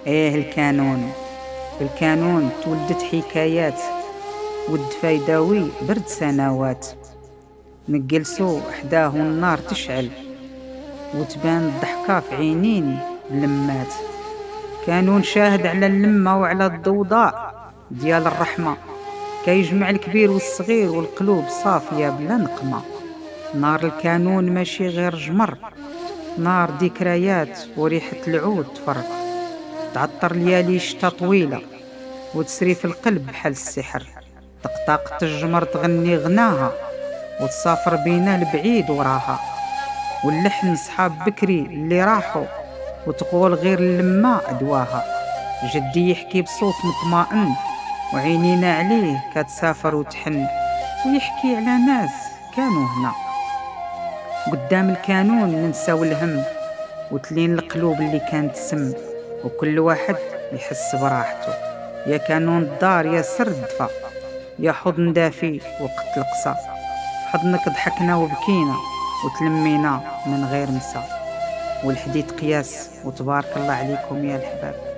ايه الكانون تولدت حكايات، ود فايداوي برد سنوات. نجلسو حداه النار تشعل، وتبان الضحكة في عينين اللمات. كانون شاهد على اللمة وعلى الضوضاء ديال الرحمة، كيجمع الكبير والصغير والقلوب صافية بلا نقمة. نار الكانون ماشي غير جمر، نار ذكريات وريحة العود تفرق، تعطر ليالي شتا طويلة وتسري في القلب بحال السحر. طقطقة الجمر تغني غناها، وتسافر بينا البعيد وراها، واللحن صحاب بكري اللي راحوا، وتقول غير اللمة أدواها. جدي يحكي بصوت مطمئن، وعينينا عليه كتسافر وتحن، ويحكي على ناس كانوا هنا. قدام الكانون ننساو الهم، وتلين القلوب اللي كانت سم، وكل واحد يحس براحته. يا كانون الدار يا سر الدفا، يا حضن دافي وقت القصا. حضنك ضحكنا وبكينا وتلمينا من غير مسا، والحديد قياس وتبارك الله عليكم يا الحباب.